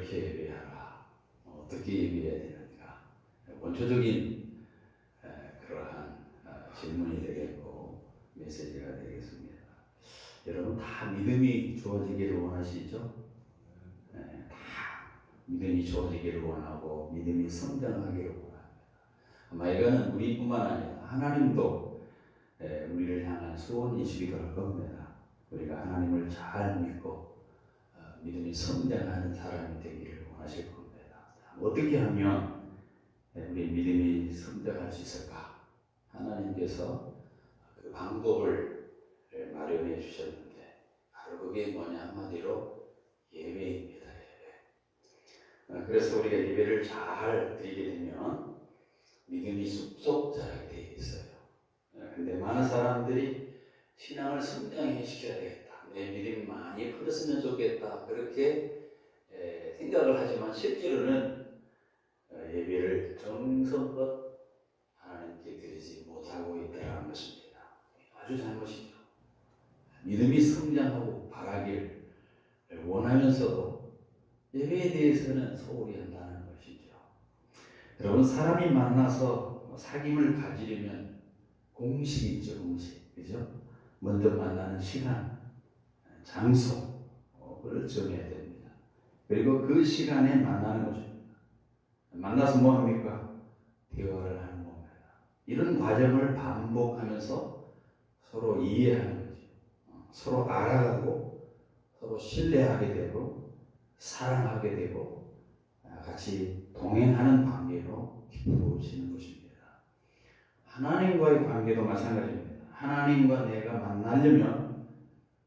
어떻게 예배하라, 어떻게 예배해야 되는가, 원초적인 그러한 질문이 되겠고 메시지가 되겠습니다. 여러분 다 믿음이 주어지기를 원하시죠? 다 믿음이 주어지기를 원하고 믿음이 성장하기를 원합니다. 아마 이거는 우리뿐만 아니라 하나님도 우리를 향한 소원이시기도 할 겁니다. 우리가 하나님을 잘 믿고 믿음이 성장하는 사람이 되기를 원하실 겁니다. 어떻게 하면 우리 믿음이 성장할 수 있을까? 하나님께서 그 방법을 마련해 주셨는데 바로 그게 뭐냐, 한마디로 예배입니다. 예배. 그래서 우리가 예배를 잘 드리게 되면 믿음이 쑥쑥 자라게 되어 있어요. 근데 많은 사람들이 신앙을 성장해 시켜야 되겠다, 내 믿음이 많이 커졌으면 좋겠다, 그렇게 생각을 하지만 실제로는 예배를 정성껏 하나님께 드리지 못하고 있다는 것입니다. 아주 잘못이죠. 믿음이 성장하고 바라기를 원하면서도 예배에 대해서는 소홀히 한다는 것이죠. 여러분, 사람이 만나서 사귐을 가지려면 공식이 있죠. 공식, 그죠? 먼저 만나는 시간, 장소를 정해야 됩니다. 그리고 그 시간에 만나는 것입니다. 만나서 뭐 합니까? 대화를 하는 겁니다. 이런 과정을 반복하면서 서로 이해하는 거죠. 서로 알아가고 서로 신뢰하게 되고 사랑하게 되고 같이 동행하는 관계로 깊어지는 것입니다. 하나님과의 관계도 마찬가지입니다. 하나님과 내가 만나려면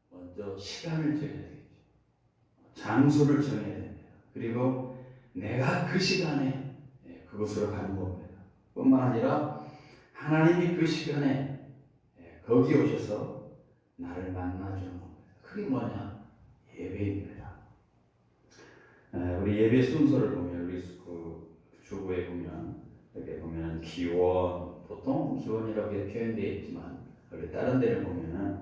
먼저 시간을 정해야 되겠죠. 장소를 정해야 됩니다. 그리고 내가 그 시간에 그곳으로 가는 겁니다. 뿐만 아니라 하나님이 그 시간에 거기 오셔서 나를 만나주는 겁니다. 그게 뭐냐? 예배입니다. 우리 예배 순서를 보면, 우리 그 주보에 보면, 이렇게 보면 기원, 보통 기원이라고 표현되어 있지만 우리 다른 데를 보면은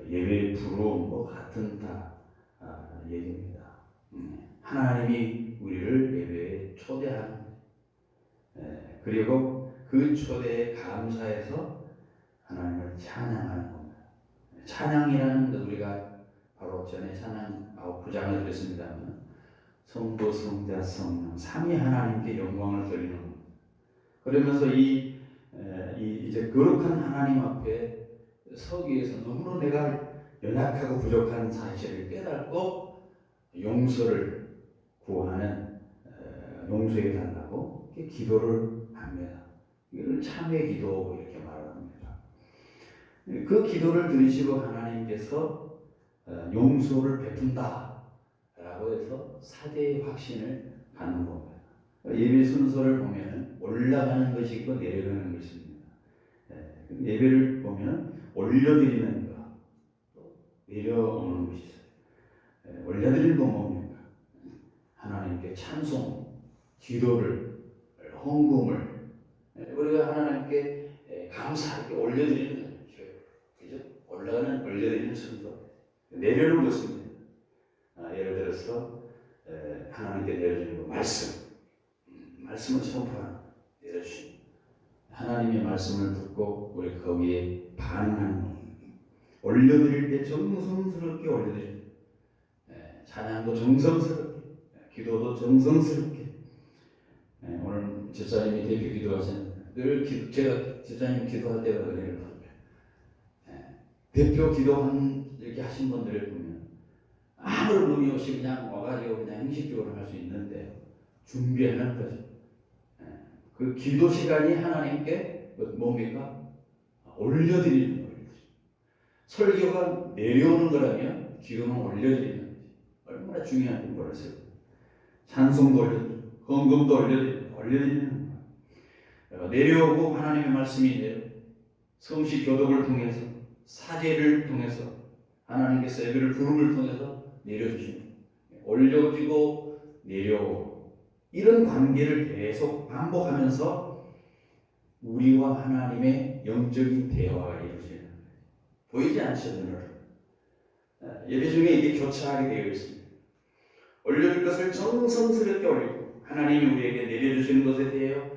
예배 부름 뭐 같은 다 얘기입니다. 하나님이 우리를 예배에 초대하는, 그리고 그 초대에 감사해서 하나님을 찬양하는 겁니다. 찬양이라는 것, 우리가 바로 전에 찬양 9장을 드렸습니다만 성부, 성자, 성령 삼위 하나님께 영광을 돌리는 겁니다. 그러면서 이제 거룩한 하나님 앞에 서기 위해서 너무나 내가 연약하고 부족한 사실을 깨닫고 용서를 구하는, 용서해 달라고 기도를 합니다. 이걸 참회 기도 이렇게 말합니다. 그 기도를 들으시고 하나님께서 용서를 베푼다 라고 해서 사죄의 확신을 갖는 겁니다. 예배 순서를 보면 올라가는 것이 있고 내려가는 것입니다. 예배를 보면 올려드리는 것, 또 내려오는 것이 있어요. 올려드리는 건 뭡니까? 하나님께 찬송, 기도를, 헌금을 우리가 하나님께 감사하게 올려드리는 거죠. 그죠? 올라가는, 올려드리는 순서. 내려오는 것입니다. 예를 들어서 하나님께 내려주는 거, 말씀을 선포하는, 내려주시는 하나님의 말씀을 듣고 우리 거기에 반응하는 것, 올려드릴 때 정성스럽게 올려드립니다. 찬양도 정성스럽게, 기도도 정성스럽게. 오늘 집사님이 대표 기도하셨는데 늘 제가 집사님 기도할 때가 은혜를 받아요. 대표 기도한 이렇게 하신 분들을 보면 아무런 의미 없이 그냥 와가지고 그냥 형식적으로 할 수 있는데 준비하는 거죠. 그 기도 시간이 하나님께 뭡니까? 올려드리는 거예요. 설교가 내려오는 거라면 기도는 올려드리는 거지. 얼마나 중요한지 몰랐어요. 찬송도 올려드리고 헌금도 올려드리는 거예요. 내려오고 하나님의 말씀이 내려 성식 교독을 통해서, 사제를 통해서, 하나님께서 예배를 부름을 통해서 내려주시는 거예요. 올려지고 내려오고, 이런 관계를 계속 반복하면서 우리와 하나님의 영적인 대화가 이루어지는 거예요. 보이지 않죠, 눈으로. 예배 중에 이게 교차하게 되어 있습니다. 올려줄 것을 정성스럽게 올리고 하나님이 우리에게 내려주시는 것에 대하여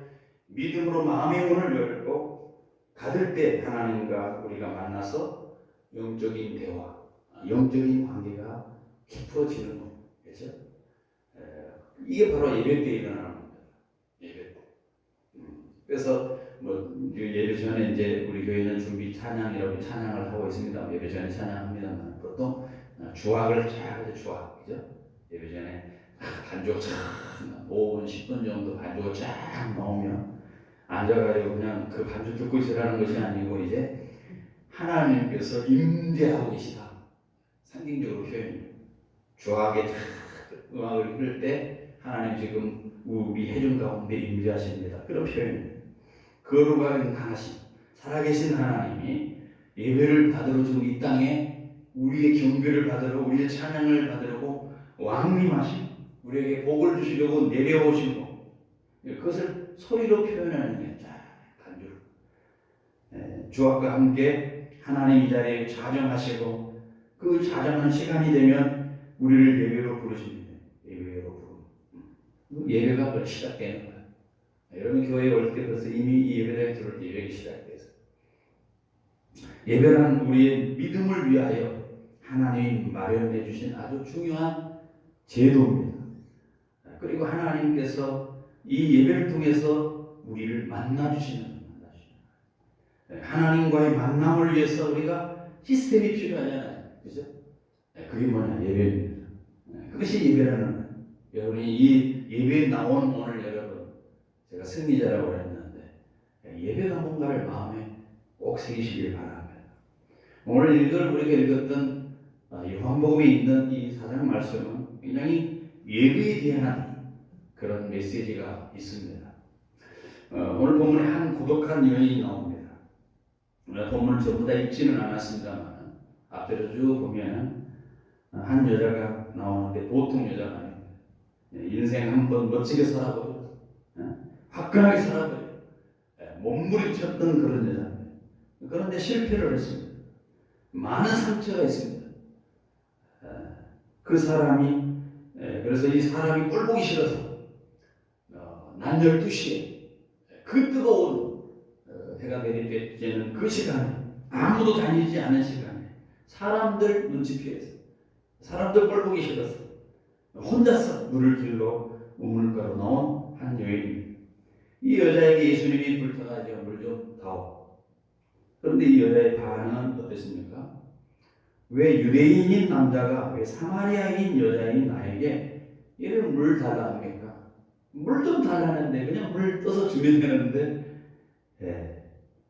믿음으로 마음의 문을 열고 닫을 때 하나님과 우리가 만나서 영적인 대화, 영적인 관계가 깊어지는 것. 그렇죠? 이게 바로 예배 때 일어나는 겁니다. 예배 때. 그래서 예배 전에 이제 우리 교회는 준비 찬양이라고 찬양을 하고 있습니다. 예배 전에 찬양합니다만 보통 주악을 쫙 하죠. 주악, 그죠? 예배 전에 반주가 쫙 5분, 10분 정도 반주가 쫙 나오면 앉아가지고 그냥 그 반주 듣고 있으라는 것이 아니고 이제 하나님께서 임재하고 계시다. 상징적으로 표현해요. 주악에 음악을 흐를 때 하나님 지금 우리 회중 가운데 임재하십니다. 그런 표현이에요. 거룩한 하나님, 살아계신 하나님이 예배를 받으러 지금 이 땅에 우리의 경배를 받으러 우리의 찬양을 받으려고 왕림하신 우리에게 복을 주시려고 내려오신 것, 그것을 소리로 표현하는 게 반주로 주악과 함께 하나님 이 자리에 자정하시고 그 자정하는 시간이 되면 우리를 예배로 부르십니다. 예배로 부르. 예배가 시작되는 거예요. 여러분 교회에 올 때 벌써 이미 이 예배를 들을 때 예배가 시작돼서 예배란 우리의 믿음을 위하여 하나님이 마련해 주신 아주 중요한 제도입니다. 그리고 하나님께서 이 예배를 통해서 우리를 만나주시는 하나님과의 만남을 위해서 우리가 시스템이 필요하잖아요. 그죠? 그게 뭐냐? 예배입니다. 그것이 예배라는 거예요. 여러분이 이 예배에 나온 오늘 여러분, 제가 승리자라고 했는데 예배가 뭔가를 마음에 꼭 새기시길 바랍니다. 오늘 우리가 읽었던 요한복음에 있는 이 사장 말씀은 굉장히 예배에 대한 그런 메시지가 있습니다. 오늘 본문에 한 고독한 여인이 나옵니다. 본문을 전부 다 읽지는 않았습니다만 앞에서 쭉 보면 한 여자가 나오는데 보통 여자가 아닙니다. 인생 한번 멋지게 살아버려, 화끈하게 살아버려, 몸부림쳤던 그런 여자입니다. 그런데 실패를 했습니다. 많은 상처가 있습니다. 그 사람이 그래서 이 사람이 꼴 보기 싫어서 낮 12시에 그 뜨거운 해가 내리쬐는 그 시간에 아무도 다니지 않은 시간에 사람들 눈치 피해서 사람들 꼴 보기 싫어서 혼자서 물을 길러 우물가로 나온 한 여인입니다. 이 여자에게 예수님이 불타가지고 물 좀 다오. 그런데 이 여자의 반응은 어땠습니까? 왜 유대인인 남자가 왜 사마리아인 여자인 나에게 이런 물 달라 합니까? 물 좀 달라는데 그냥 물 떠서 주면 되는데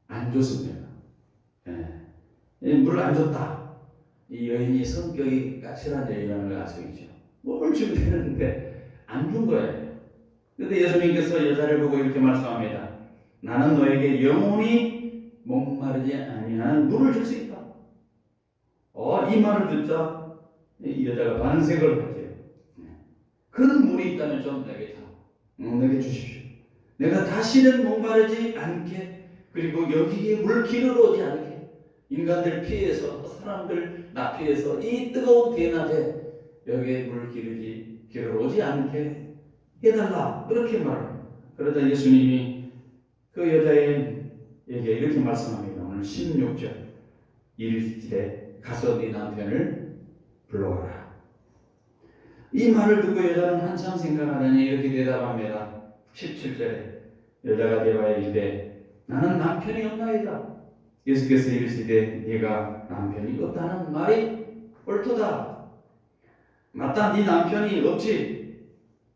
안 줬습니다. 물 안 줬다. 이 여인이 성격이 까칠한 여인이라는 걸 알 수 있죠. 물 주면 되는데 안 준 거예요. 그런데 예수님께서 여자를 보고 이렇게 말씀합니다. 나는 너에게 영원히 목마르지 아니하는 물을 줄 수 있다. 이 말을 듣자 이 여자가 반색을 하죠. 그런 물이 있다면 좀 내게 줘. 내게 주십시오. 내가 다시는 목마르지 않게, 그리고 여기에 물 기르러 오지 않게, 인간들 피해서 사람들 나 피해서 이 뜨거운 대낮에 여기에 물 기르러 오지 않게 해달라. 그렇게 말합니다. 그러다 예수님이 그 여자에게 이렇게 말씀합니다. 오늘 16절 이르시되 가서 네 남편을 불러와라. 이 말을 듣고 여자는 한참 생각하더니 이렇게 대답합니다. 17절에 여자가 대답하여 이르되 나는 남편이 없나이다. 예수께서 이르시되 네가 남편이 없다는 말이 옳도다. 맞다, 네 남편이 없지,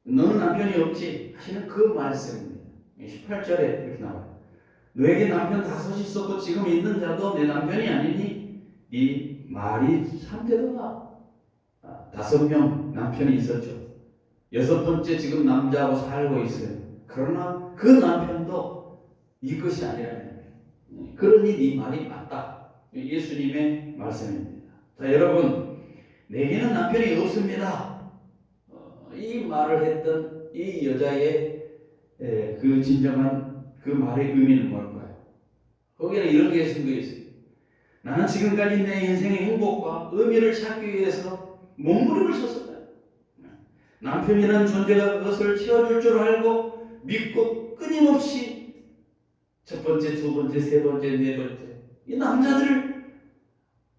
너는 남편이 없지 하시는 그 말씀입니다. 18절에 이렇게 나와요. 너에게 남편 5이 있었고 지금 있는 자도 내 남편이 아니니 네 말이 참되도다. 5명 남편이 있었죠. 6번째 지금 남자하고 살고 있어요. 그러나 그 남편도 네 것이 아니라는 거예요. 그러니 네 말이 맞다. 예수님의 말씀입니다. 자, 여러분, 내게는 남편이 없습니다. 이 말을 했던 이 여자의 그 진정한 그 말의 의미는 뭘까요? 거기에 이런 게 숨겨 있어요. 나는 지금까지 내 인생의 행복과 의미를 찾기 위해서 몸부림을 쳤었다. 남편이라는 존재가 그것을 채워줄 줄 알고 믿고 끊임없이 첫 번째, 두 번째, 세 번째, 네 번째 이 남자들을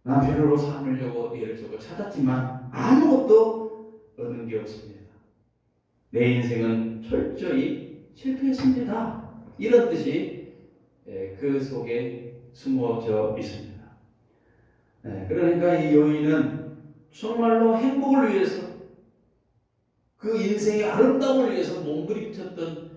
남편으로 삼으려고 애를 쓰고 찾았지만 아무것도 얻은 게 없습니다. 내 인생은 철저히 실패했습니다. 이런 뜻이 그 속에 숨어져 있습니다. 그러니까 이 여인은 정말로 행복을 위해서 그 인생의 아름다움을 위해서 몸부림쳤던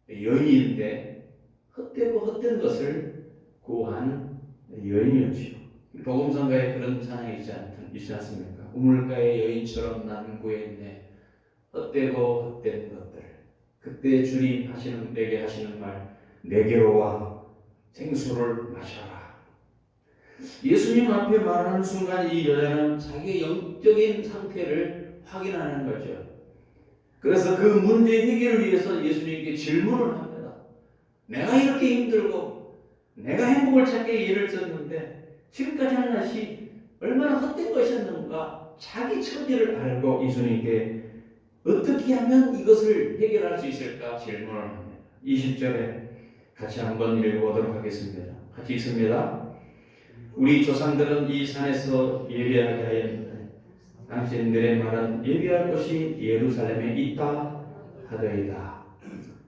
여인인데 헛되고 헛된 것을 구한 여인이었지요. 복음성가에 그런 찬양이 있지 않습니까? 우물가의 여인처럼 나는 구했네. 헛되고 헛된 것들. 그때 주님 내게 하시는 말, 내게로 와 생수를 마셔라. 예수님 앞에 말하는 순간 이 여자는 자기의 영적인 상태를 확인하는 거죠. 그래서 그 문제 해결을 위해서 예수님께 질문을 합니다. 내가 이렇게 힘들고 내가 행복을 찾기 위해 애를 썼는데 지금까지 하는 것이 얼마나 헛된 것이었는가 자기 처지를 알고 예수님께 어떻게 하면 이것을 해결할 수 있을까 질문을 합니다. 20절에 같이 한번 읽어보도록 하겠습니다. 같이 읽습니다. 우리 조상들은 이 산에서 예배하게 하였는데 당신들의 말은 예배할 곳이 예루살렘에 있다 하더이다.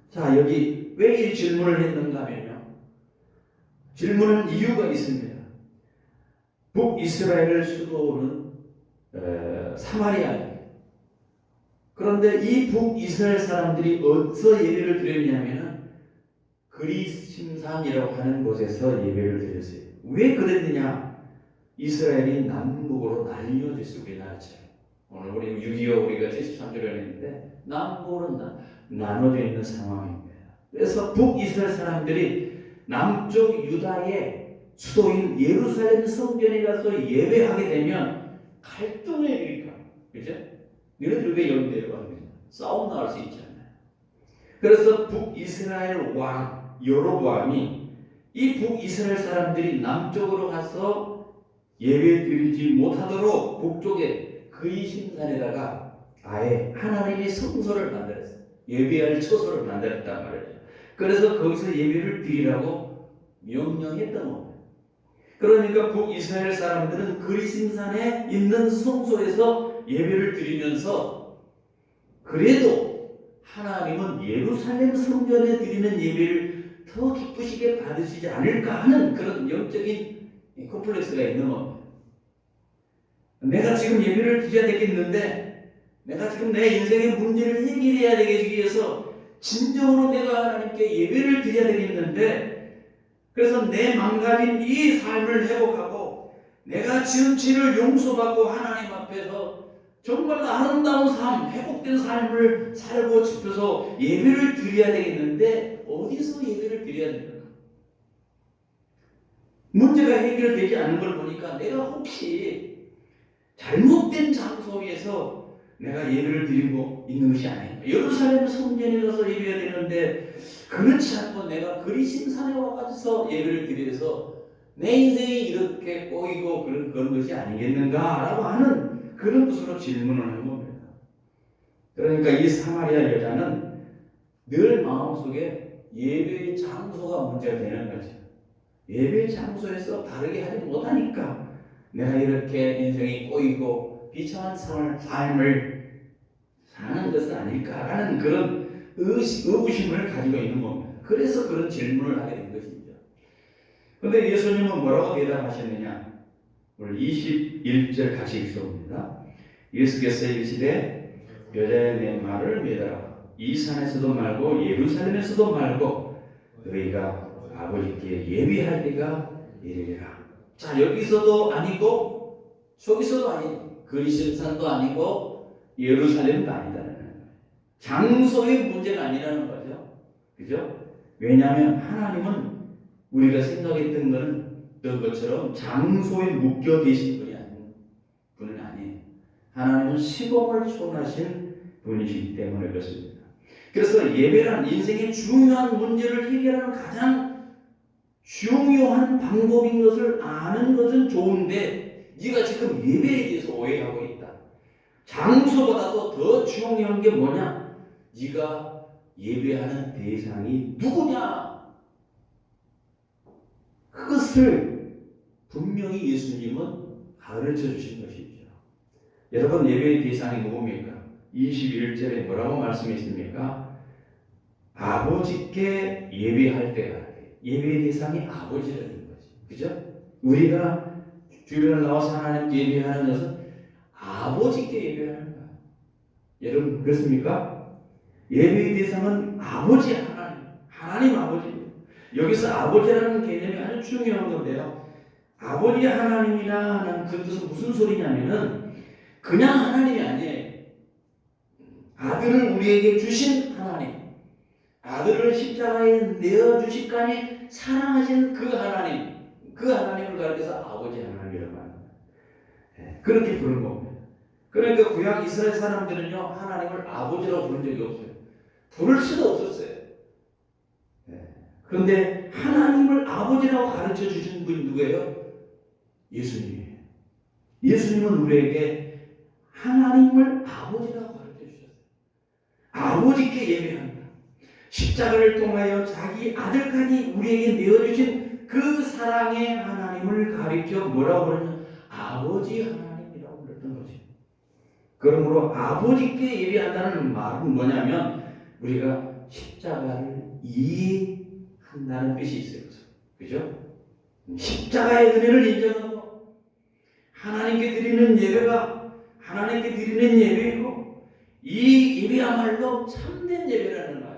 자, 여기 왜 이 질문을 했는가 하면요, 질문은 이유가 있습니다. 북이스라엘 수도는 사마리아입니다. 그런데 이 북이스라엘 사람들이 어디서 예배를 드렸냐면은 그리심산이라고 하는 곳에서 예배를 드렸어요. 왜 그랬느냐? 이스라엘이 남북으로 나뉘어져 있어요. 우리나라처럼. 오늘 우리 6.25 우리가 73주를 했는데 남북으로 나눠져 있는 상황입니다. 그래서 북이스라엘 사람들이 남쪽 유다의 수도인 예루살렘 성전에 가서 예배하게 되면 갈등을 일으켜요. 그죠? 너희들 왜 여기 내려왔느냐? 싸움 나올 수 있잖아요. 그래서 북이스라엘 왕 여로보암이 이 북이스라엘 사람들이 남쪽으로 가서 예배 드리지 못하도록 북쪽에 그리심산에다가 아예 하나님의 성소를 만들었어요. 예배할 처소를 만들었단 말이죠. 그래서 거기서 예배를 드리라고 명령했던 겁니다. 그러니까 북이스라엘 사람들은 그리심산에 있는 성소에서 예배를 드리면서 그래도 하나님은 예루살렘 성전에 드리는 예배를 더 기쁘시게 받으시지 않을까 하는 그런 영적인 콤플렉스가 있는 겁니다. 내가 지금 예배를 드려야 되겠는데 내가 지금 내 인생의 문제를 해결해야 되기 위해서 진정으로 내가 하나님께 예배를 드려야 되겠는데 그래서 내 망가진 이 삶을 회복하고 내가 지은 죄를 용서받고 하나님 앞에서 정말 아름다운 삶, 회복된 삶을 살고 싶어서 예배를 드려야 되겠는데 어디서 예배를 드려야 됩니까? 문제가 해결되지 않는 걸 보니까 내가 혹시 잘못된 장소에서 내가 예배를 드리고 있는 것이 아닌가. 예루살렘 성전에 가서 예배해야 되는데 그렇지 않고 내가 그리심산에 와가지고 예배를 드려서 내 인생이 이렇게 꼬이고 그런 것이 아니겠는가라고 하는 그런 뜻으로 질문을 한 겁니다. 그러니까 이 사마리아 여자는 늘 마음속에 예배의 장소가 문제가 되는 거죠. 예배의 장소에서 바르게 하지 못하니까 내가 이렇게 인생이 꼬이고 비참한 삶을 사는 것은 아닐까라는 그런 의구심을 가지고 있는 겁니다. 그래서 그런 질문을 하게 된 것이죠. 그런데 예수님은 뭐라고 대답하셨느냐? 오늘 21절 같이 읽어봅니다. 예수께서 이르시되 여자의 내 말을 믿어라. 이 산에서도 말고 예루살렘에서도 말고 너희가 아버지께 예배할 때가 이르리라. 자, 여기서도 아니고 저기서도 아니고 그리심산도 아니고 예루살렘도 아니다라는 거예요. 장소의 문제가 아니라는 거죠. 그죠? 왜냐하면 하나님은 우리가 생각했던 것처럼 장소에 묶여 계신 분은 아니에요. 하나님은 시공을 초월하신 분이시기 때문에 그렇습니다. 그래서 예배란 인생의 중요한 문제를 해결하는 가장 중요한 방법인 것을 아는 것은 좋은데 네가 지금 예배에 대해서 오해하고 있다. 장소보다도 더 중요한 게 뭐냐? 네가 예배하는 대상이 누구냐? 그것을 분명히 예수님은 가르쳐 주신 것이죠. 여러분, 예배의 대상이 누굽니까? 21절에 뭐라고 말씀했습니까? 아버지께 예배할 때가 돼. 예배의 대상이 아버지라는 거지. 그죠? 우리가 주일날 나와서 하나님께 예배하는 것은 아버지께 예배하는 거야. 여러분, 그렇습니까? 예배의 대상은 아버지 하나님, 하나님 아버지. 여기서 아버지라는 개념이 아주 중요한 건데요. 아버지 하나님이라 하는 그 뜻은 무슨 소리냐면은 그냥 하나님이 아니에요. 아들을 우리에게 주신 하나님, 아들을 십자가에 내어주시까지 사랑하신 그 하나님, 그 하나님을 가르쳐서 아버지 하나님이라고 합니다. 그렇게 부르는 겁니다. 그러니까 구약 이스라엘 사람들은요, 하나님을 아버지라고 부른 적이 없어요. 부를 수도 없었어요. 그런데 하나님을 아버지라고 가르쳐 주신 분이 누구예요? 예수님이에요. 예수님은 우리에게 하나님을 아버지라고 가르쳐 주셨어요. 아버지께 예배합니다. 십자가를 통하여 자기 아들까지 우리에게 내어주신 그 사랑의 하나님을 가리켜 뭐라고 그러냐? 아버지 하나님이라고 그랬던 거죠. 그러므로 아버지께 예배한다는 말은 뭐냐면 우리가 십자가를 이해한다는 뜻이 있어요. 그죠? 십자가의 은혜를 인정하고 하나님께 드리는 예배가 하나님께 드리는 예배이고 이 예배야말로 참된 예배라는 거예요.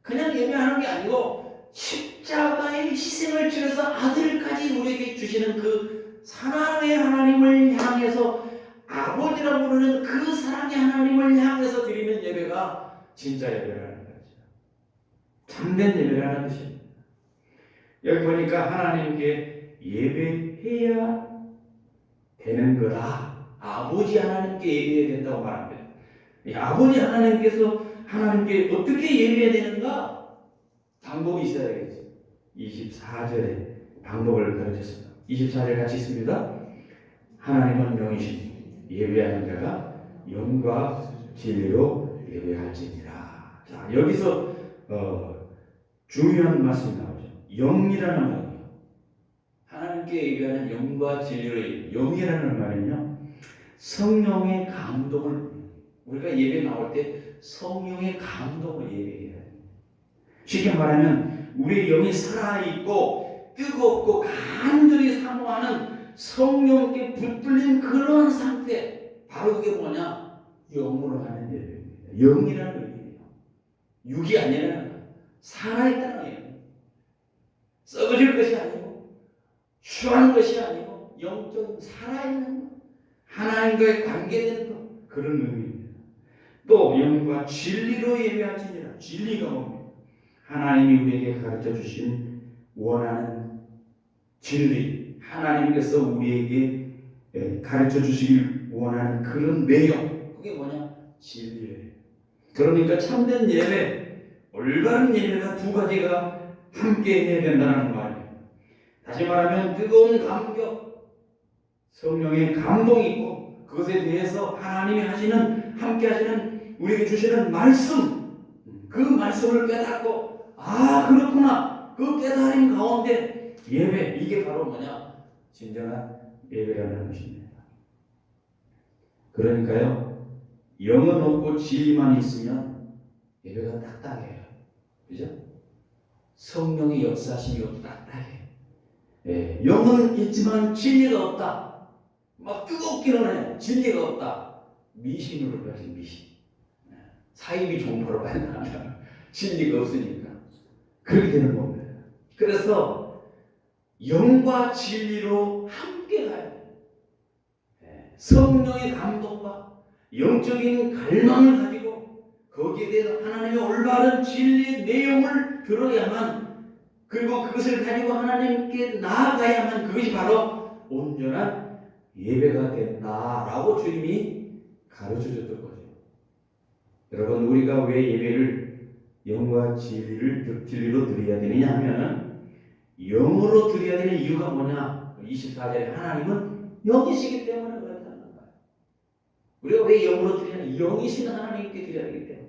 그냥 예배하는 게 아니고 십자가의 희생을 치러서 아들까지 우리에게 주시는 그 사랑의 하나님을 향해서 아버지라고 부르는 그 사랑의 하나님을 향해서 드리는 예배가 진짜 예배라는 거죠. 참된 예배라는 뜻입니다. 여기 보니까 하나님께 예배해야 되는 거라. 아버지 하나님께 예배해야 된다고 말합니다. 아버지 하나님께서 하나님께 어떻게 예배해야 되는가? 방법이 있어야겠죠. 24절에 방법을 가르쳤습니다. 24절 같이 있습니다. 하나님은 영이시니 예배하는 자가 영과 진리로 예배할지니라. 자, 여기서 중요한 말씀이 나오죠. 영이라는 말이요. 하나님께 예배하는 영과 진리로 영이라는 말은요. 성령의 감동을 우리가 예배 나올 때 성령의 감동을 예배해야 해요. 쉽게 말하면 우리의 영이 살아있고 뜨겁고 간절히 사모하는 성령께 붙들린 그런 상태, 바로 그게 뭐냐? 영으로 하는 예배입니다. 영이라는 의미예요. 육이 아니라 살아있다는 의미예요. 썩어질 것이 아니고 추한 것이 아니고 영적인 살아있는 것, 하나님과의 관계된 것, 그런 의미입니다. 또 영과 진리로 예배하시니라. 진리가 뭡니까? 하나님이 우리에게 가르쳐 주신 원하는 진리, 하나님께서 우리에게 가르쳐 주시길 원하는 그런 내용, 그게 뭐냐? 진리예요. 그러니까 참된 예배, 올바른 예배가 두 가지가 함께 해야 된다는 말이에요. 다시 말하면 뜨거운 감격, 성령의 감동이 있고 그것에 대해서 하나님이 함께 하시는 우리에게 주시는 말씀, 그 말씀을 깨닫고 그렇구나, 그 깨달음 가운데 예배, 이게 바로 뭐냐? 진정한 예배라는 것입니다. 그러니까요, 영은 없고 진리만 있으면 예배가 딱딱해요. 그죠? 성령의 역사심이 없고 딱딱해. 영은 있지만 진리가 없다. 막 뜨겁기는 해. 진리가 없다. 미신으로 가지, 미신. 사이비 종파로 간다. 진리가 없으니까. 그렇게 되는 겁니다. 그래서 영과 진리로 함께 가야 돼요. 성령의 감동과 영적인 갈망을 가지고 거기에 대해서 하나님의 올바른 진리의 내용을 들어야만, 그리고 그것을 가지고 하나님께 나아가야만 그것이 바로 온전한 예배가 된다라고 주님이 가르쳐줬던 거죠. 여러분, 우리가 왜 예배를 영과 진리로 드려야 되느냐 하면 영으로 드려야 되는 이유가 뭐냐? 24절에 하나님은 영이시기 때문에 그렇다는 거예요. 우리가 왜 영으로 드리냐? 영이신 하나님께 드려야 되기 때문에.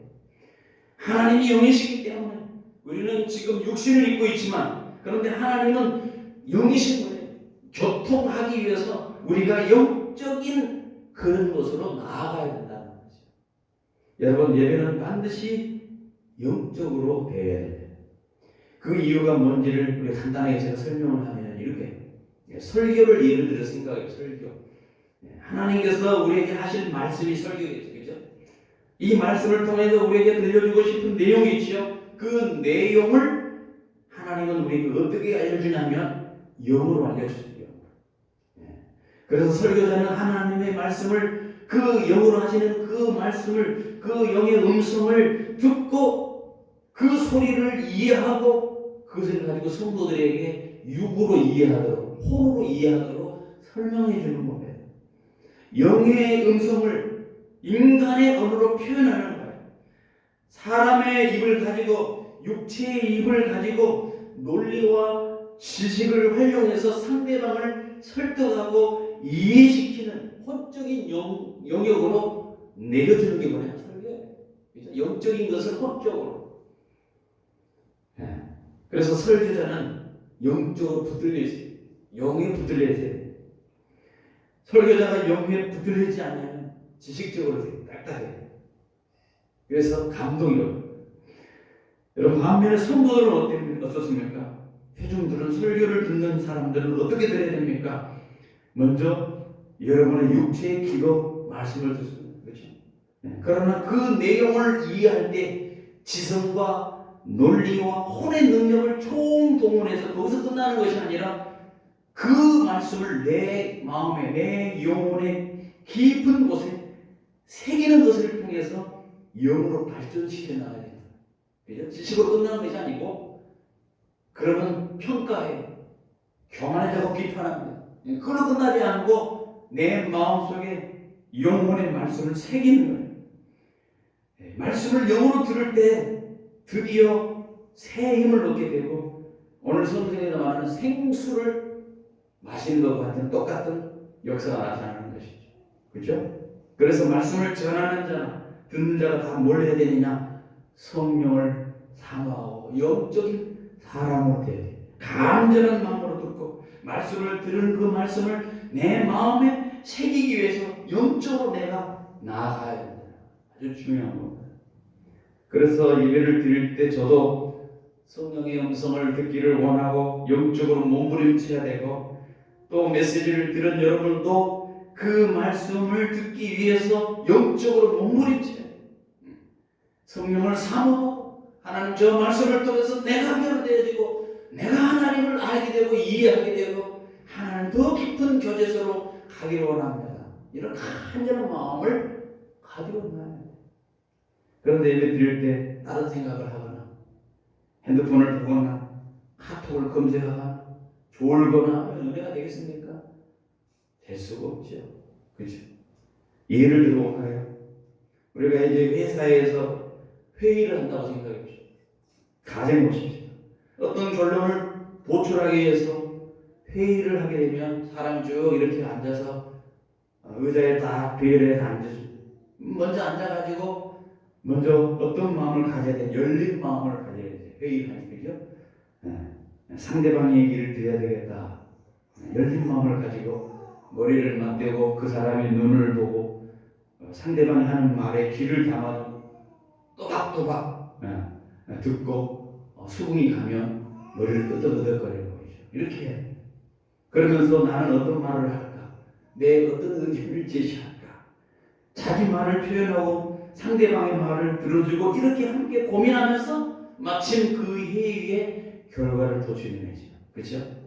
하나님이 영이시기 때문에 우리는 지금 육신을 입고 있지만 그런데 하나님은 영이신 거예요. 교통하기 위해서 우리가 영적인 그런 것으로 나아가야 된다는 거죠. 여러분, 예배는 반드시 영적으로 되어야 됩니다. 그 이유가 뭔지를 우리 간단하게 제가 설명을 하면 이렇게 설교를 예를 들어 생각해요. 설교. 하나님께서 우리에게 하실 말씀이 설교겠죠. 그죠? 이 말씀을 통해서 우리에게 들려주고 싶은 내용이 있죠. 그 내용을 하나님은 우리에게 어떻게 알려주냐면 영으로 알려주세요. 그래서 설교자는 하나님의 말씀을 그 영으로 하시는 그 말씀을 그 영의 음성을 듣고 그 소리를 이해하고 그것을 가지고 성도들에게 육으로 이해하도록 혼으로 이해하도록 설명해 주는 겁니다. 영의 음성을 인간의 언어로 표현하는 거예요. 사람의 입을 가지고 육체의 입을 가지고 논리와 지식을 활용해서 상대방을 설득하고 이해시키는 혼적인 영역으로 내려주는 게 뭐냐? 설교예요. 영적인 것을 혼적으로. 그래서 설교자는 영적으로 붙들려 있어요. 영에 붙들려 있어요. 설교자가 영에 붙들리지 않으면 지식적으로 딱딱해요. 그래서 감동이 없어요. 여러분, 반면에 성도들은 어떻습니까? 회중들은 설교를 듣는 사람들은 어떻게 들어야 됩니까? 먼저 여러분의 육체의 귀로 말씀을 듣습니다. 그렇죠? 그러나 그 내용을 이해할 때 지성과 논리와 혼의 능력을 총동원해서 거기서 끝나는 것이 아니라 그 말씀을 내 마음에, 내 영혼의 깊은 곳에 새기는 것을 통해서 영으로 발전시켜 나가야 됩니다. 그죠? 지식으로 끝나는 것이 아니고 그러면 평가해, 교만하고 비판합니다. 그걸로 끝나지 않고 내 마음속에 영혼의 말씀을 새기는 거예요. 말씀을 영으로 들을 때 드디어 새 힘을 얻게 되고 오늘 성경에서 말하는 생수를 마시는 것과 같은 똑같은 역사가 나타나는 것이죠. 그렇죠? 그래서 말씀을 전하는 자나 듣는 자가 다 뭘 해야 되느냐? 성령을 사모하고 영적인 사람으로 되어야 돼요. 간절한 마음으로 듣고 말씀을 들은 그 말씀을 내 마음에 새기기 위해서 영적으로 내가 나아가야 된다. 아주 중요한 겁니다. 그래서 예배를 드릴 때 저도 성령의 음성을 듣기를 원하고 영적으로 몸부림쳐야 되고 또 메시지를 들은 여러분도 그 말씀을 듣기 위해서 영적으로 몸부림쳐야 돼요. 성령을 사모하고 하나님 저 말씀을 통해서 내가 변화되어지고 내가 하나님을 알게 되고 이해하게 되고 하나님 더 깊은 교제소로 가기를 원합니다. 이런 간절한 마음을 가지고 나야 돼요. 그런데 예배 드릴 때 다른 생각을 하거나 핸드폰을 보거나 카톡을 검색하거나 졸거나 하면 은혜가 되겠습니까? 될 수가 없죠. 그렇죠? 예를 들어볼까요? 우리가 이제 회사에서 회의를 한다고 생각해 보십시오. 가정해 보십시오. 어떤 결론을 도출하기 위해서 회의를 하게 되면 사람이 쭉 이렇게 앉아서 의자에 딱 배열해서 앉으십시오. 먼저 앉아가지고 먼저 어떤 마음을 가져야 돼? 열린 마음을 가져야 돼. 회의를 하니까, 그죠? 상대방 얘기를 들어야 되겠다. 열린 마음을 가지고 머리를 맞대고 그 사람의 눈을 보고 상대방이 하는 말에 귀를 담아도 또박또박 듣고 수긍이 가면 머리를 끄덕끄덕거리고 이렇게 해야 돼. 그러면서 나는 어떤 말을 할까? 내 어떤 의견을 제시할까? 자기 말을 표현하고 상대방의 말을 들어주고 이렇게 함께 고민하면서 마침 그 회의의 결과를 도출해내죠. 그렇죠?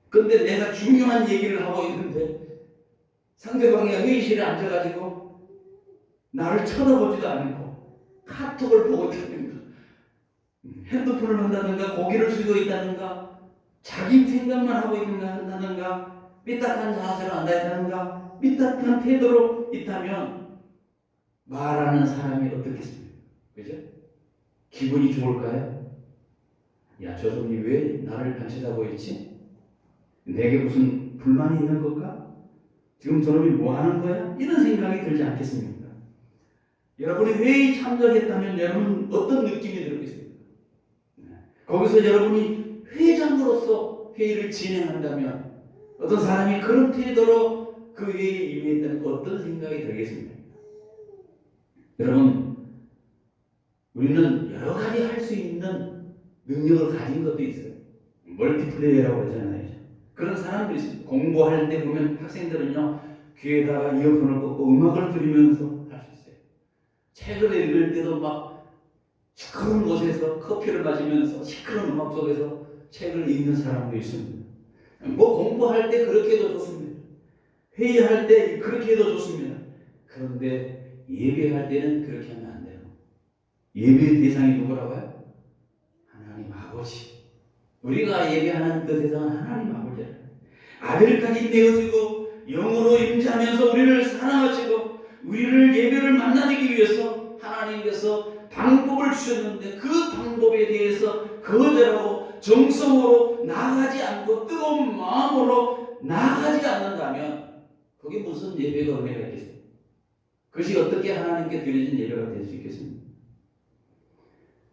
근데 내가 중요한 얘기를 하고 있는데 상대방이 회의실에 앉아가지고 나를 쳐다보지도 않고 카톡을 보고 있다든가 핸드폰을 한다든가 고개를 숙이고 있다든가 자기 생각만 하고 있다든가 삐딱한 자세로 앉아있다든가 삐딱한 태도로 있다면 말하는 사람이 어떻겠습니까? 그죠? 기분이 좋을까요? 야, 저 사람이 왜 나를 안 쳐다보고 있지? 내게 무슨 불만이 있는 걸까? 지금 저놈이 뭐 하는 거야? 이런 생각이 들지 않겠습니까? 여러분이 회의 참석했다면 여러분 어떤 느낌이 들겠습니까? 거기서 여러분이 회장으로서 회의를 진행한다면 어떤 사람이 그런 태도로 그 회의에 임했다면 어떤 생각이 들겠습니까? 여러분, 우리는 여러 가지 할 수 있는 능력을 가진 것도 있어요. 멀티플레이어라고 그러잖아요. 그런 사람들이 있어요. 공부할 때 보면 학생들은요, 귀에다가 이어폰을 꽂고 음악을 들으면서 할 수 있어요. 책을 읽을 때도 막 시끄러운 곳에서 커피를 마시면서 시끄러운 음악 속에서 책을 읽는 사람도 있습니다. 뭐 공부할 때 그렇게 해도 좋습니다. 회의할 때 그렇게 해도 좋습니다. 그런데 예배할 때는 그렇게 하면 안 돼요. 예배의 대상이 누구라고요? 하나님 아버지. 우리가 예배하는 그 대상은 하나님 아버지예요. 아들까지 내어주고 영으로 임재하면서 우리를 사랑하시고 우리를 예배를 만나기 위해서 하나님께서 방법을 주셨는데 그 방법에 대해서 거절하고 정성으로 나아가지 않고 뜨거운 마음으로 나아가지 않는다면 그게 무슨 예배가 은혜가 있겠습니까? 그것이 어떻게 하나님께 드려진 예배가 될 수 있겠습니까?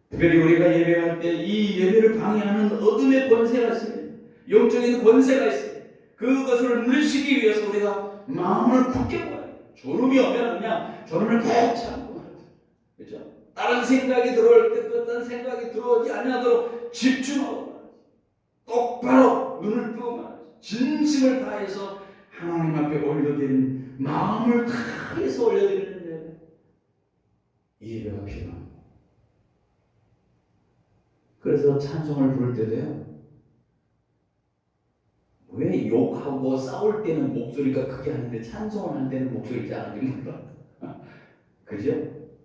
특별히 우리가 예배할 때 이 예배를 방해하는 어둠의 권세가 있습니다. 영적인 권세가 있습니다. 그것을 물리치기 위해서 우리가 마음을 굳게 모아야 돼요. 졸음이 오면 그냥 졸음을 푹 참고, 그렇죠? 다른 생각이 들어올 때 어떤 생각이 들어오지 않도록 집중하고 똑바로 눈을 뜨고 말하죠. 진심을 다해서 하나님 앞에 올려드리는 마음을 다해서 올려드리는 예배가 필요합니다. 그래서 찬송을 부를 때도요, 왜 욕하고 싸울 때는 목소리가 크게 하는데 찬송을 할 때는 목소리 작은지 몰라. 그죠?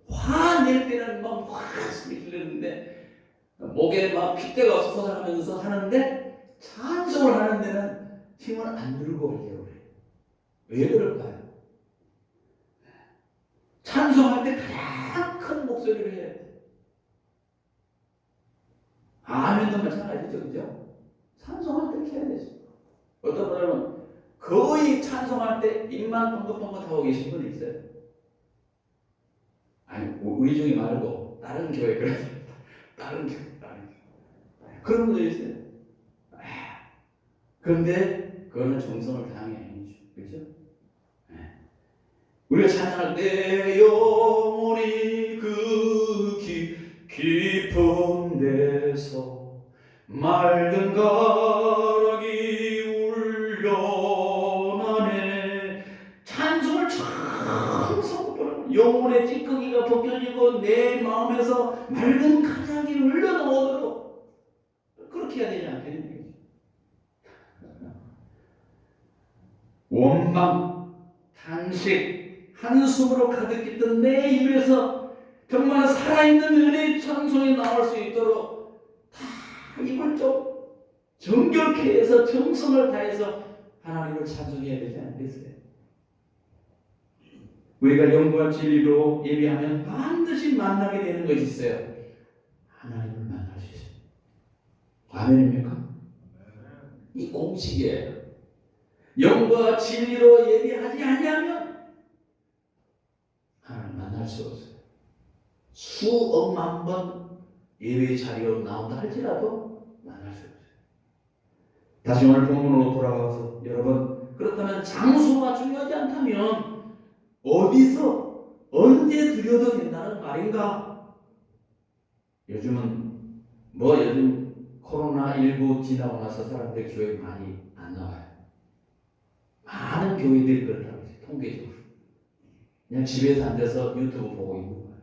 화낼 때는 막 소리 지르는데 목에 막 핏대가 없어서 하면서 하는데 찬송을 하는 데는 힘을 안 들고 하려고 그래요. 왜 그럴까요? 찬송할 때 가장 큰 목소리를 해야 돼요. 아멘도 마찬가지죠, 그죠? 찬송할 때 이렇게 해야 되죠. 어떤 분들은 거의 찬송할 때 입만 뻥긋뻥긋 하고 계신 분이 있어요. 아니, 우리 중에 말고 다른 교회 그래서 다른 교회 그런 분들이 있어요. 그런데 그거는 정성을 다한 게 아니죠, 그렇죠? 우리가 찬양할 때 영원히 그 깊은 데서 맑은 가락이 울려나네. 찬송을 참 영혼의 찌꺼기가 벗겨지고 내 마음에서 맑은 가락이 흘러나오도록 그렇게 해야 되지 않겠느냐. 원망, 탄식, 한숨으로 가득 깃던 내 입에서 정말 살아있는 은혜의 찬송이 나올 수 있도록 다 입을 좀 정결케 해서 정성을 다해서 하나님을 찬송해야 되지 않겠어요? 우리가 영과 진리로 예배하면 반드시 만나게 되는 것이 있어요. 하나님을 만날 수 있어요. 아멘입니까? 이 공식이에요. 영과 진리로 예배하지 아니하면 하나님 만날 수 없어요. 수억만 번 예배 자리로 나온다 할지라도 만날 수 없어요. 다시 오늘 본문으로 돌아가서 여러분, 그렇다면 장소가 중요하지 않다면 어디서 언제 드려도 된다는 말인가? 요즘 코로나19 지나고 나서 사람들 교회 많이 안 나와요. 많은 교회들이 그렇다고 해요. 통계적으로 그냥 집에서 앉아서 유튜브 보고 있는 거예요.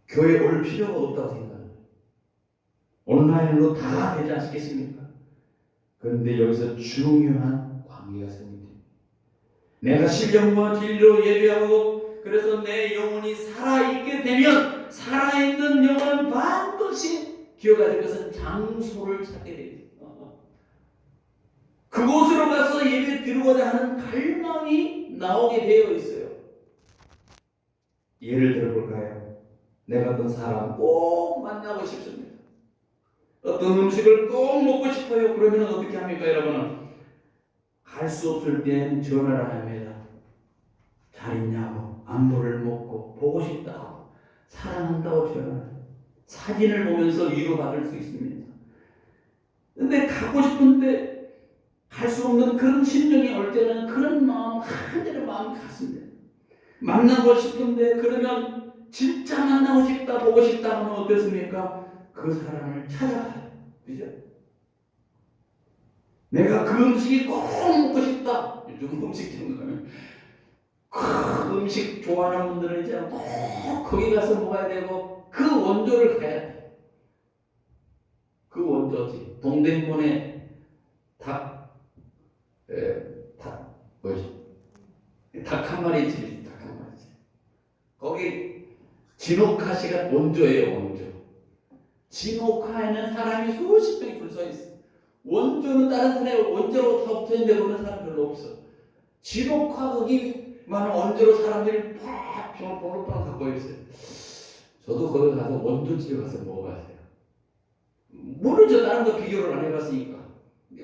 교회 올 필요가 없다고 생각해요. 온라인으로 다 되지 않겠습니까? 그런데 여기서 중요한 관계가 생깁니다. 내가 신령과 진리로 예배하고 그래서 내 영혼이 살아있게 되면 살아있는 영혼은 반드시 기억해야 될 것은 장소를 찾게 됩니다. 그곳으로 가서 예배 드리고자 하는 갈망이 나오게 되어 있어요. 예를 들어볼까요? 내가 어떤 사람 꼭 만나고 싶습니다. 어떤 음식을 꼭 먹고 싶어요. 그러면 어떻게 합니까, 여러분은? 갈 수 없을 땐 전화를 합니다. 잘 있냐고, 안부를 묻고, 보고 싶다고, 사랑한다고 전화를. 사진을 보면서 위로받을 수 있습니다. 근데 가고 싶은데 갈 수 없는 그런 심정이 올 때는 그런 마음, 한대로 마음이 갔습니다. 만나고 싶은데 그러면 진짜 만나고 싶다, 보고 싶다 하면 어떻습니까? 그 사람을 찾아가요. 그죠? 내가 그 음식이 꼭 먹고 싶다. 요즘 음식 때문에 그 음식 좋아하는 분들은 이제 꼭 거기 가서 먹어야 되고 그 원조를 가야 돼. 그 원조지. 동대문에 뭐지? 닭 한 마리 집이 닭 한 마리 집. 거기 진옥카시가 원조예요, 원조. 진옥카에는 사람이 수십 명이 줄 서 있어. 원조는 다른 사람이 원조로 다 붙어있는데 보는 사람 별로 없어. 진옥카 거기만 원조로 사람들이 팍 번호판 갖고 있어요. 저도 거기 가서 원조집에 가서 먹어봤어요. 모르죠. 다른 거 비교를 안 해봤으니까.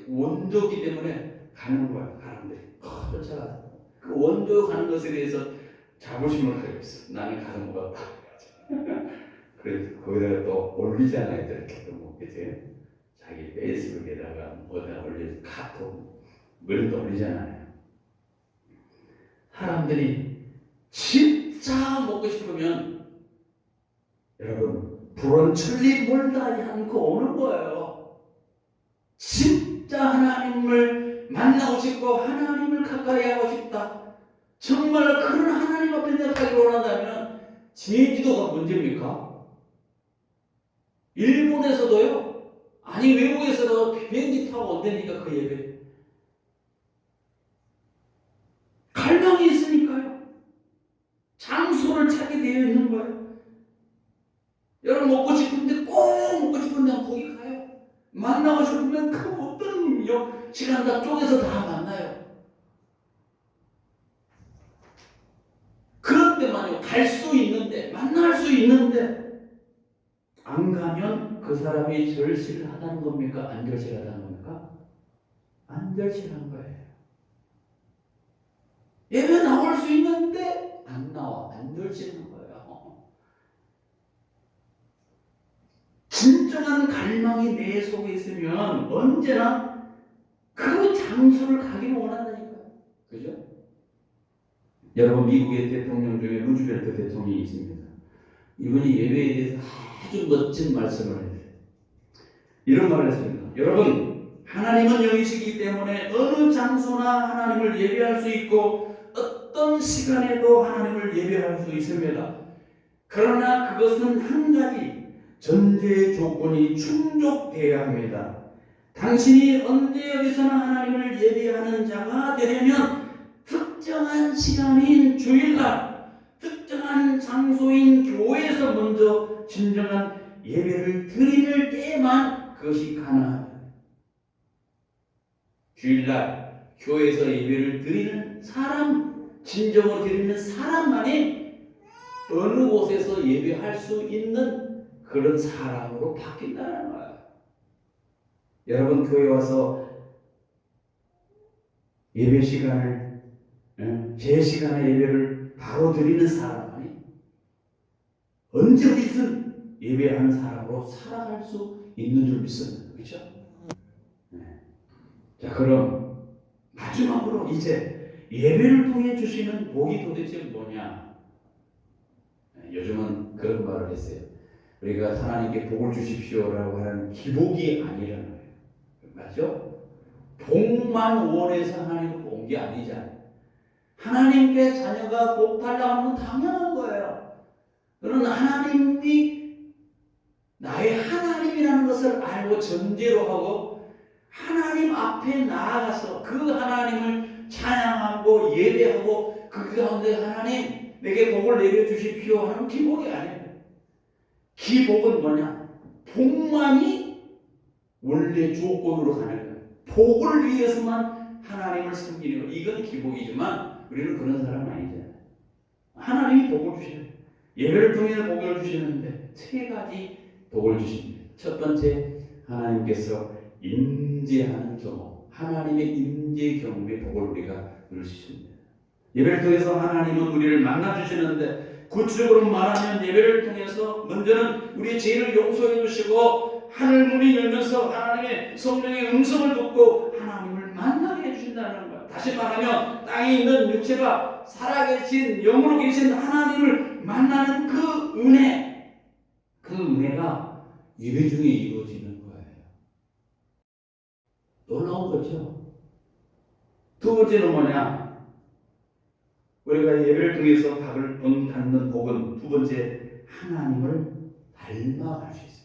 원조기 때문에 가는 거야, 사람들이. 쫓아가서. 그 원조 가는 것에 대해서 자부심을 가지고 있어. 나는 가서 먹었다. 그래서 거기다가 또 올리잖아요. 이렇게 또 뭐, 그치? 자기 페이스북에다가 뭐다 올려서 카톡, 이런 거 올리잖아요. 사람들이 진짜 먹고 싶으면 여러분 불원천리 몰다 않고 오는 거예요. 진짜 하나님을 만나고 싶고 하나님을 가까이 하고 싶다. 정말로 그런 하나님 앞에 내가 가기를 원한다면 제주도가 문제입니까? 일본에서도요. 아니 외국에서도 비행기 타고 온다니까 그 예배. 갈망이 있으니까요. 장소를 찾게 되어 있는 거예요. 여러분 먹고 싶은데 꼭 먹고 싶은데 거기 가요. 만나고 싶으면 그 어떤 시간 다 쪼개서 다 만나요. 그런 때만요. 갈 수 있는데 만날 수 있는데 안 가면 그 사람이 절실하다는 겁니까? 안 절실하다는 겁니까? 안 절실한 거예요. 예배 나올 수 있는데 안 나와. 안 절실한 거예요. 진정한 갈망이 내 속에 있으면 언제나 그 장소를 가기를 원한다니까요. 그죠? 여러분 미국의 대통령 중에 루즈벨트 대통령이 있습니다. 이분이 예배에 대해서 아주 멋진 말씀을 했어요. 이런 말을 했습니다. 여러분 하나님은 영이시기 때문에 어느 장소나 하나님을 예배할 수 있고 어떤 시간에도 하나님을 예배할 수 있습니다. 그러나 그것은 한 가지 전제 조건이 충족되어야 합니다. 당신이 언제 어디서나 하나님을 예배하는 자가 되려면 특정한 시간인 주일날, 특정한 장소인 교회에서 먼저 진정한 예배를 드릴 때만 그것이 가능합니다. 주일날 교회에서 예배를 드리는 사람, 진정으로 드리는 사람만이 어느 곳에서 예배할 수 있는 그런 사람으로 바뀐다는 거예요. 여러분 교회 와서 예배 시간을 제 시간에 예배를 바로 드리는 사람만이 언제 어디든 예배하는 사람으로 살아갈 수 있는 줄 믿습니다. 그렇죠? 네. 자 그럼 마지막으로 이제 예배를 통해 주시는 복이 도대체 뭐냐? 요즘은 그런 말을 했어요. 우리가 하나님께 복을 주십시오라고 하는 기복이 아니라는 거예요. 맞죠? 복만 원해서 하나님을 본 게 아니잖아요. 하나님께 자녀가 복 달라고 하는 건 당연한 거예요. 그러나 하나님이 나의 하나님이라는 것을 알고 전제로 하고 하나님 앞에 나아가서 그 하나님을 찬양하고 예배하고 그 가운데 하나님 내게 복을 내려주십시오 하는 기복이 아니에요. 기복은 뭐냐? 복만이 원래 조건으로 가는 거예요. 복을 위해서만 하나님을 섬기는 거. 이건 기복이지만 우리는 그런 사람은 아니잖아요. 하나님이 복을 주시는 예배를 통해 복을 주시는데 세 가지 복을 주십니다. 첫 번째 하나님께서 인지하는 경험. 하나님의 임재 경험의 복을 우리가 누릴 수 있습니다. 예배를 통해서 하나님은 우리를 만나주시는데, 구체적으로 말하면 예배를 통해서 먼저는 우리의 죄를 용서해 주시고 하늘 문이 열면서 하나님의 성령의 음성을 듣고 하나님을 만나게 해주신다는 거예요. 다시 말하면 땅에 있는 육체가 살아계신 영으로 계신 하나님을 만나는 그 은혜가 예배 중에 이루어지는 거예요. 놀라운 거죠. 두 번째는 뭐냐? 우리가 예배를 통해서 받는 복은 두 번째, 하나님을 닮아갈 수 있어요.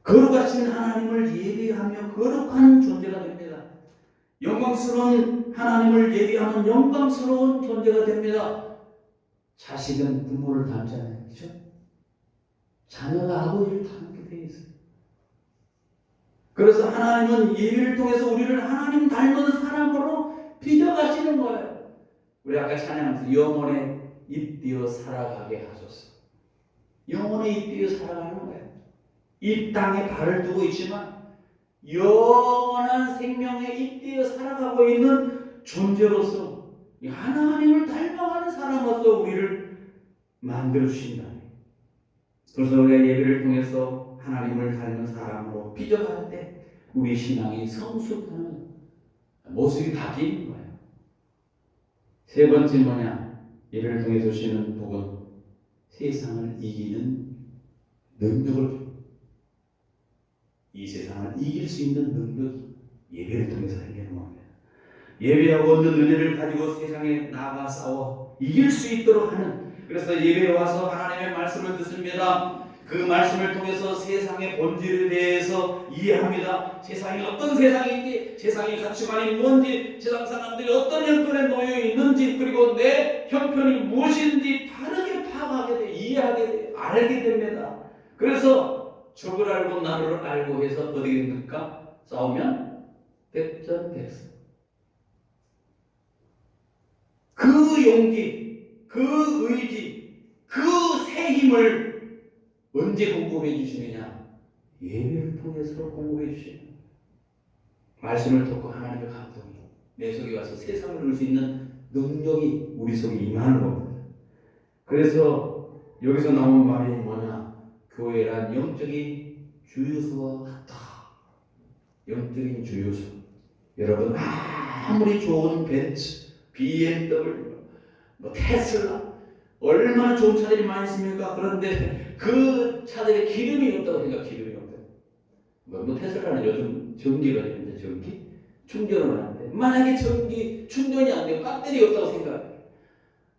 거룩하신 하나님을 예배하며 거룩한 존재가 됩니다. 영광스러운 하나님을 예배하면 영광스러운 존재가 됩니다. 자식은 부모를 닮잖아요. 그렇죠? 자녀가 아버지를 닮게 되어 있어요. 그래서 하나님은 예배를 통해서 우리를 하나님 닮은 사람으로 빚어가시는 거예요. 우리 아까 찬양하면서 영혼에 잇대어 살아가게 하소서. 영혼에 잇대어 살아가는 거예요. 이 땅에 발을 두고 있지만 영원한 생명에 잇대어 살아가고 있는 존재로서 하나님을 닮아가는 사람으로서 우리를 만들어주신다. 그래서 우리가 예배를 통해서 하나님을 닮은 사람으로 빚어갈 때 우리 신앙이 성숙하는 모습이 바뀌는 거예요. 세 번째 뭐냐? 예배를 통해 주시는 복은 세상을 이기는 능력을 줍니다. 이 세상을 이길 수 있는 능력이 예배를 통해서 생기는 겁니다. 예배하고 얻는 은혜를 가지고 세상에 나가 싸워 이길 수 있도록 하는, 그래서 예배에 와서 하나님의 말씀을 듣습니다. 그 말씀을 통해서 세상의 본질에 대해서 이해합니다. 세상이 어떤 세상인지, 세상의 가치관이 뭔지, 세상 사람들이 어떤 형편에 놓여 있는지, 그리고 내 형편이 무엇인지 바르게 파악하게 돼, 이해하게 돼, 알게 됩니다. 그래서 적을 알고 나를 알고 해서 어떻게 됩니까? 싸우면 백전백승. 그 용기, 그 의지, 그 새 힘을 언제 공급해 주시느냐? 예배를 통해서 공급해 주시는 말씀을 듣고 하나님의 감동이 내 속에 와서 세상을 누릴 수 있는 능력이 우리 속에 임하는 겁니다. 그래서 여기서 나온 말이 뭐냐? 교회란 영적인 주유소와 같다. 영적인 주유소. 여러분, 아무리 좋은 벤츠, BMW, 테슬라, 얼마나 좋은 차들이 많이 있습니까? 그런데 그 차들에 기름이 없다고 생각. 기름이 없다고. 테슬라는 요즘 전기가 되는데, 전기 충전을 하는데, 만약에 전기 충전이 안 되고 배터리 없다고 생각해요.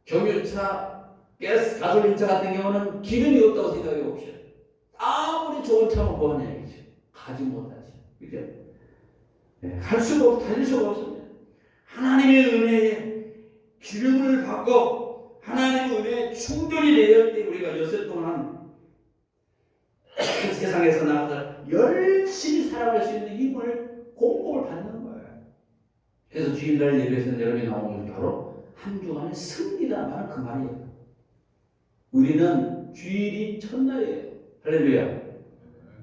경유차, 가솔린차 같은 경우는 기름이 없다고 생각해 봅시다. 아무리 좋은 차만 뭐하냐 이거죠. 가지 못하지. 그죠? 네, 할 수가 없고 달릴 수가 없습니다. 하나님의 은혜에 기름을 받고 하나님의 은혜에 충전이 되어 때 우리가 여섯 동안 세상에서 나가서 열심히 살아갈 수 있는 힘을 공급을 받는 거예요. 그래서 주일날 예배에서 여러분이 나오는 게 바로 한 주간의 승리다. 그 말이에요. 우리는 주일이 첫날이에요. 할렐루야.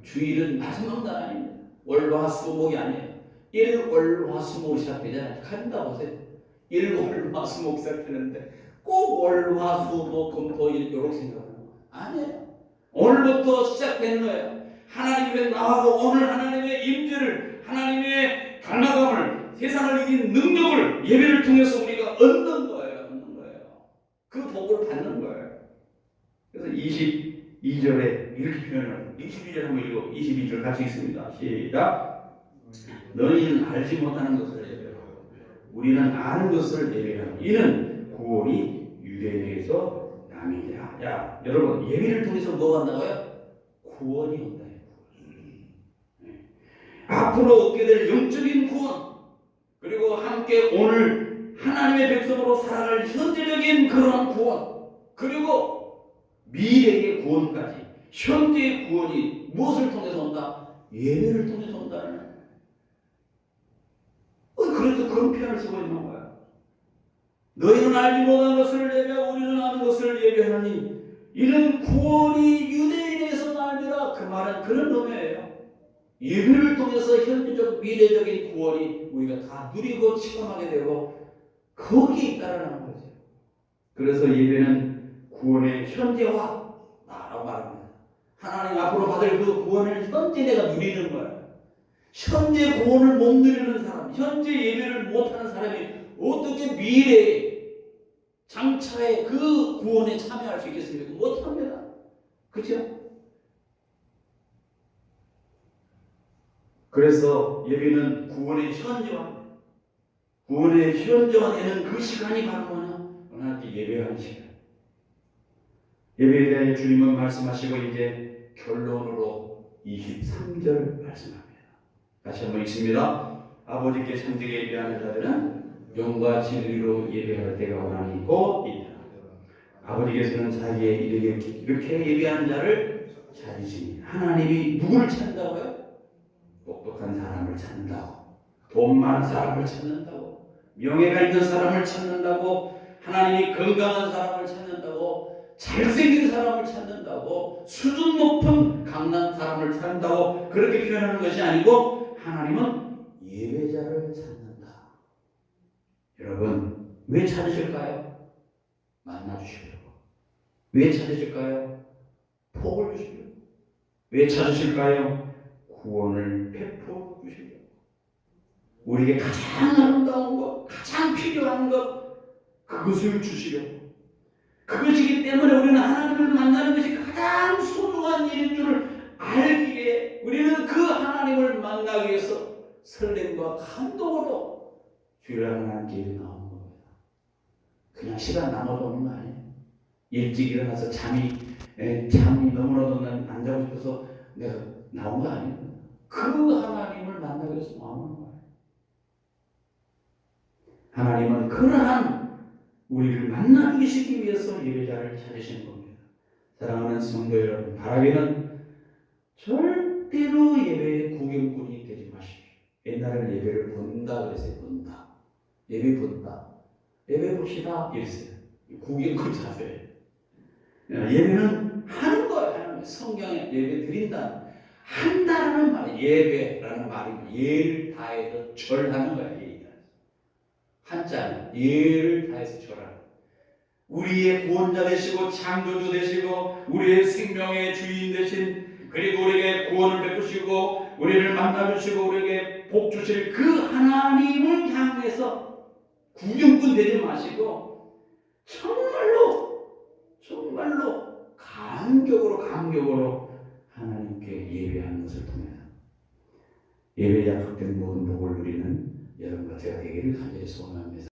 주일은 마지막 날 아닙니다. 월화수목이 아니에요. 일월화수목 시작되잖아요. 간다 보세요. 일월화수목 시작되는데 꼭 월화수목 금토일 이렇게 생각하는 거예요. 아니에요. 오늘부터 시작된 거예요. 하나님께 나가고 오늘 하나님의 임재를, 하나님의 강력함을, 세상을 이긴 능력을 예배를 통해서 우리가 얻는 거예요. 그 복을 받는 거예요. 그래서 22절에 이렇게 표현을, 22절 한번 읽고 22절 같이 읽습니다. 시작. 너희는 알지 못하는 것을 예배하고 우리는 아는 것을 예배하고 이는 구원이 유대인에게서 남이니라. 야, 여러분, 예배를 통해서 뭐가 온다고요? 구원이 온다. 앞으로 얻게 될 영적인 구원, 그리고 함께 오늘 하나님의 백성으로 살아갈 현재적인 그러한 구원, 그리고 미래의 구원까지, 현재의 구원이 무엇을 통해서 온다? 예배를 통해서 온다는 거예요. 그래서 그런 표현을 쓰고 있는 거야. 너희는 알지 못한 것을 예배하고 우리는 아는 것을 예배하니 이는 구원이 유대인에서 나니라. 그 말은 그런 의미예요. 예배를 통해서 현재적 미래적인 구원이 우리가 다 누리고 체험하게 되고 거기에 있다라는 거죠. 그래서 예배는 구원의 현재화라고 말합니다. 하나님 앞으로 받을 그 구원을 현재 내가 누리는 거예요. 현재 구원을 못 누리는 사람, 현재 예배를 못하는 사람이 어떻게 미래에 장차에 그 구원에 참여할 수 있겠습니까? 못합니다. 그렇죠? 그래서 예배는 구원의 현재화, 구원의 현재화되는 그 시간이 바로 뭐냐? 하나님께 예배하는 시간. 예배에 대해 주님은 말씀하시고 이제 결론으로 23절 말씀합니다. 다시 한번 읽습니다. 아버지께 참되게 예배하는 자들은 영과 진리로 예배할 때가 원하니 곧 있다. 아버지께서는 자기의 이렇게 예배하는 자를 찾으시니 하나님이 누구를 찾는다고요? 똑똑한 사람을 찾는다고, 돈 많은 사람을 찾는다고, 명예가 있는 사람을 찾는다고, 하나님이 건강한 사람을 찾는다고, 잘생긴 사람을 찾는다고, 수준 높은 강난 사람을 찾는다고 그렇게 표현하는 것이 아니고 하나님은 예배자를 찾는다. 여러분 왜 찾으실까요? 만나주시려고. 왜 찾으실까요? 복을 주시려고. 왜 찾으실까요? 구원을 베풀어 주시려고. 우리에게 가장 아름다운 것, 가장 필요한 것, 그것을 주시려고. 그것이기 때문에 우리는 하나님을 만나는 것이 가장 소중한 일인 줄 알기에 우리는 그 하나님을 만나기 위해서 설렘과 감동으로 주일 하나님께 나오는 겁니다. 그냥 시간 남아서 오는 거 아니에요. 일찍 일어나서 잠이 너무나도 안 자고 싶어서 내가 나온 거 아니에요. 그 하나님을 만나기 위해서 나오는 거예요. 하나님은 그러한 우리를 만나주시기 위해서 예배자를 찾으신 겁니다. 사랑하는 성도 여러분, 바라기는 절대로 예배의 구경꾼이 되지 마십시오. 옛날에는 예배를 본다 그랬어요. 본다. 예배 본다. 예배 봅시다 이랬어요. 구경꾼 자세. 예배는 하는 거예요. 하는 거예요. 성경에 예배 드린다. 한다라는 말, 예배라는 말이 예를 다해서 절하는 거예요. 한자는 예를 다해서 절하는. 우리의 구원자 되시고 창조주 되시고 우리의 생명의 주인 되신, 그리고 우리에게 구원을 베푸시고 우리를 만나주시고 우리에게 복 주실 그 하나님을 향해서 구경꾼 되지 마시고 정말로 감격으로 하나님께 예배하는 것을 통해서 예배에 약속된 모든 복을 누리는 여러분과 제가 되기를 간절히 소원합니다.